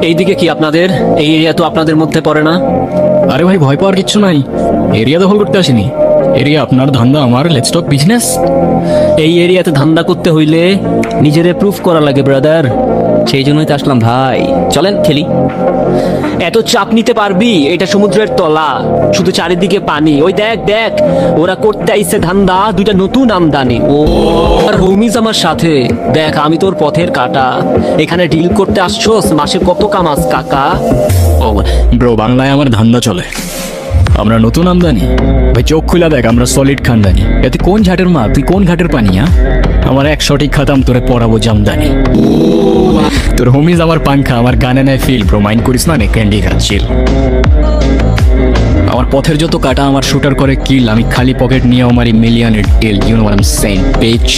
এইদিকে কি আপনাদের? এই এরিয়া তো আপনাদের মধ্যে পড়ে না। আরে ভাই, ভয় পাওয়ার কিচ্ছু নাই। এরিয়া দখল করতে আসিনি। এরিয়া আপনার, ধান্দা আমার। Let's talk business. এই এরিয়াতে ধান্দা করতে হইলে নিজেরে প্রুফ করা লাগে ব্রাদার, সেই জন্যই তো আসলাম ভাই। চলেন খেলি। এত চাপ নিতে পারবি? এটা সমুদ্রের তলা, শুধু চারিদিকে পানি। ওই দেখ দেখ, ওরা করতে আইছে ধান্দা, দুইটা নতুন আমদানি। ও আর হোমিজ আমার সাথে। দেখ আমি তোর পথের কাটা, এখানে ডিল করতে আসছোস, মাসে কত কামাস কাকা? ও ব্রো, বাংলায় আমার ধান্দা চলে। আমরা নতুন আমদানি ভাই, চোখ খুলে দেখ, আমরা সলিড খানদানি। এতে কোন ঝাটের মা, তুই কোন ঘাটের পানি? আমার এক সঠিক খাতাম, তোরে পড়াবো জামদানি। তোর হোমিজ আমার পাংখা, আমার গানে নেয় ফিল। ব্রো মাইন্ড করিস না, ক্যান্ডি খাচ্ছিল। আমার পথের যত কাটা আমার শুটার করে কিল। আমি খালি পকেট নিয়ে আমার মিলিয়নের deal. You know what I am saying, beach.